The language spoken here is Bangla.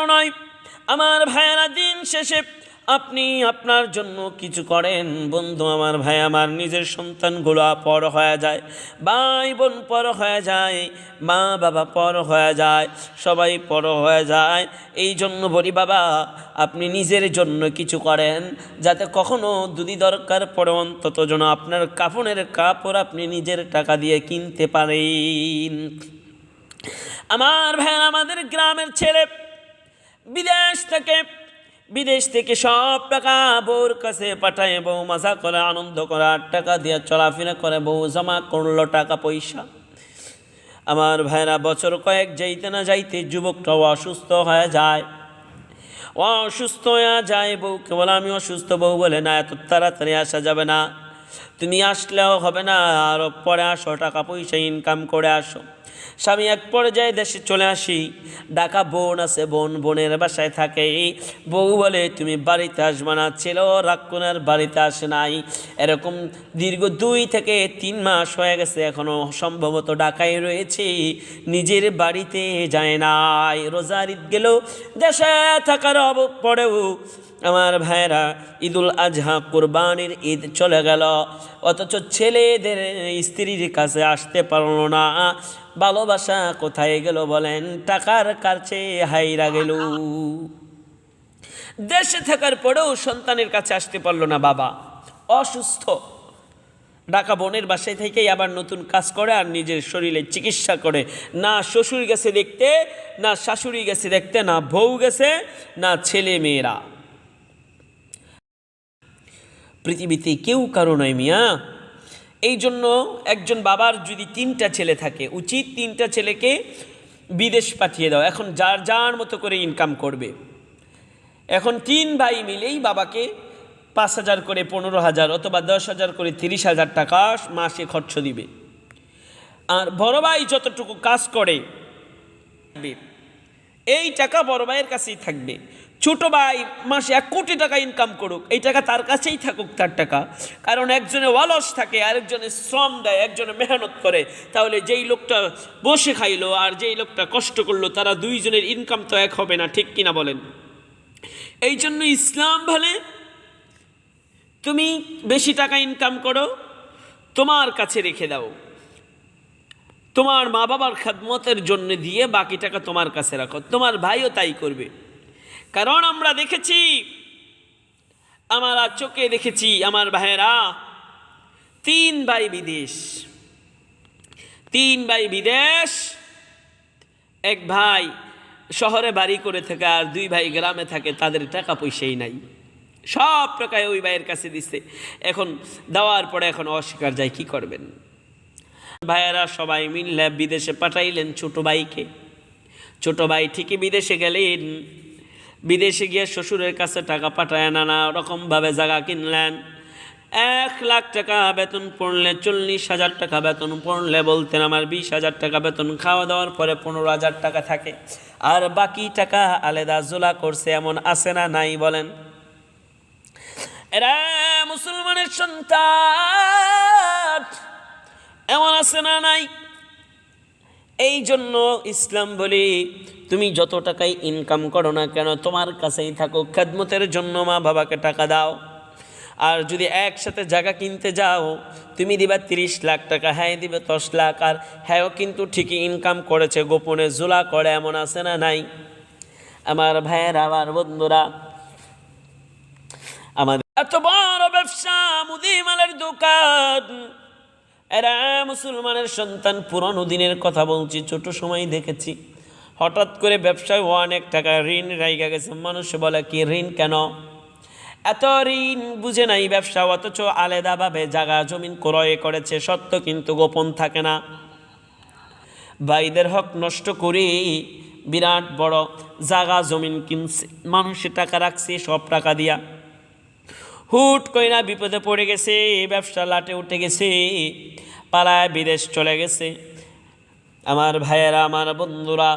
কারো নয়। আমার ভাইয়েরা, দিন শেষে আপনি আপনার জন্য কিছু করেন বন্ধু আমার, ভাই আমার, নিজের সন্তানগুলো পর হয়ে যায়, ভাই বোন পর হয়ে যায়, মা বাবা পর হয়ে যায়, সবাই পর হয়ে যায়। এই জন্য বলি বাবা, আপনি নিজের জন্য কিছু করেন, যাতে কখনো যদি দরকার পড়ে অন্তত যেন আপনার কাফনের কাপড় আপনি নিজের টাকা দিয়ে কিনতে পারেন। আমার ভাই, আমাদের গ্রামের ছেলে বিদেশ থেকে সব টাকা বউর কাছে পাঠায়, বউ মজা করে, আনন্দ করার টাকা দিয়ে চলাফেরা করে, বউ জমা করলো টাকা পয়সা। আমার ভাইরা, বছর কয়েক যাইতে না যাইতে যুবকটাও অসুস্থ হয়ে যায়। বউকে বলে আমি অসুস্থ। বউ বলে না, এত তাড়াতাড়ি আসা যাবে না, তুমি আসলেও হবে না, আরও পরে আসো, টাকা পয়সা ইনকাম করে আসো। স্বামী এক পর্যায়ে দেশে চলে আসি, ঢাকা বোন আছে, বোনের বাসায় থাকে। বউ বলে তুমি বাড়িতে আসবে না, ছেলেও রাক্ষণের বাড়িতে আসে নাই। এরকম দীর্ঘ 2 থেকে 3 মাস হয়ে গেছে, এখনও সম্ভবত ঢাকায় রয়েছে, নিজের বাড়িতে যায় নাই। রোজার ঈদ গেলেও দেশে থাকার পরেও আমার ভাইয়েরা, ঈদুল আজহা, কোরবানির ঈদ চলে গেল, অথচ ছেলেদের স্ত্রীর কাছে আসতে পারলো না। ভালোবাসা কোথায় গেল বলেন? টাকার কাছে হাইরা গেল। দেশে থাকার পরেও সন্তানের কাছে আসতে পারলো না, বাবা অসুস্থ, ঢাকা বোনের বাসায় থেকেই আবার নতুন কাজ করে আর নিজের শরীরে চিকিৎসা করে। না শ্বশুর গেছে দেখতে, না শাশুড়ি গেছে দেখতে, না বউ গেছে, না ছেলে মেয়েরা। পৃথিবীতে কেউ কারো নয় মিয়া। এই জন্য একজন বাবার যদি 3টা ছেলে থাকে, উচিত 3টা ছেলেকে বিদেশ পাঠিয়ে দাও। এখন যার যার মতো করে ইনকাম করবে। এখন 3 ভাই মিলেই বাবাকে 5,000 করে, 15,000 অথবা 10,000 করে, 30,000 টাকা মাসে খরচ দিবে। আর বড় ভাই যতটুকু কাজ করে এই টাকা বড় ভাইয়ের কাছেই থাকবে। ছোট ভাই মাসে 1 কোটি টাকা ইনকাম করুক, এই টাকা তার কাছেই থাকুক, তার টাকা। কারণ একজনে অলস থাকে, আরেকজনে শ্রম দেয়, একজনে মেহনত করে। তাহলে যেই লোকটা বসে খাইলো আর যেই লোকটা কষ্ট করলো, তারা 2 জনের ইনকাম তো এক হবে না, ঠিক কিনা বলেন? এই জন্য ইসলাম বলে তুমি বেশি টাকা ইনকাম করো, তোমার কাছে রেখে দাও, তোমার মা বাবার খেদমতের জন্য দিয়ে বাকি টাকা তোমার কাছে রাখো। তোমার ভাইও তাই করবে। কারণ আমরা দেখেছি, আমরা চোখে দেখেছি, আমার ভাইয়েরা, 3 ভাই বিদেশ, 1 ভাই শহরে বাড়ি করে থাকে আর 2 ভাই গ্রামে থাকে। তাদের টাকা পয়সাই নাই, সব টাকায় ওই ভাইয়ের কাছে দিচ্ছে। এখন দেওয়ার পরে এখন অস্বীকার যায়, কি করবেন? ভাইয়েরা সবাই মিললে বিদেশে পাঠাইলেন ছোট ভাইকে। ছোট ভাই ঠিকই বিদেশে গেলেন। বিদেশে গিয়ে শ্বশুরের কাছে টাকা পাঠায় নানা রকমভাবে জায়গা কিনলেন। 1 লাখ টাকা বেতন পড়লে, 40,000 টাকা বেতন পড়লে বলতেন আমার 20,000 টাকা বেতন, খাওয়া দাওয়ার পরে 15,000 টাকা থাকে, আর বাকি টাকা আলাদা জোলা করছে। এমন আছে না নাই বলেন? এরা মুসলমানের সন্তান, এমন আছে না নাই? এই জন্য ইসলাম বলি তুমি যত টাকাই ইনকাম করো না কেন, তোমার কাছেই থাকো, খেদমতের জন্য মা বাবাকে টাকা দাও। আর যদি একসাথে জায়গা কিনতে যাও, তুমি দিবা 30 লাখ টাকা, হ্যাঁ দিবে 10 লাখ, আর হ্যাঁও কিন্তু ঠিকই ইনকাম করেছে, গোপনে জোলা করে, এমন আছে না নাই? আমার ভাইয়েরা, আমার বন্ধুরা, আমাদের এত বড় ব্যবসা, মুদিমালের দোকান, এরা মুসলমানের সন্তান। পুরনো দিনের কথা বলছি, ছোট সময় দেখেছি, হঠাৎ করে ব্যবসায় অনেক টাকা ঋণ রাইগা গেছে। মানুষ বলে কি ঋণ কেন? এত ঋণ বুঝে নাই ব্যবসা, অথচ আলাদাভাবে জায়গা জমিন ক্রয় করেছে, সত্য কিন্তু গোপন থাকে না। ভাইদের হক নষ্ট করে বিরাট বড় জায়গা জমিন কিনছে, মানুষের টাকা রাখছে, সব টাকা দিয়া হুট কইরা বিপদে পড়ে গেছে, ব্যবসা লাটে উঠে গেছে, পালায় বিদেশ চলে গেছে। আমার ভাইয়েরা, আমার বন্ধুরা,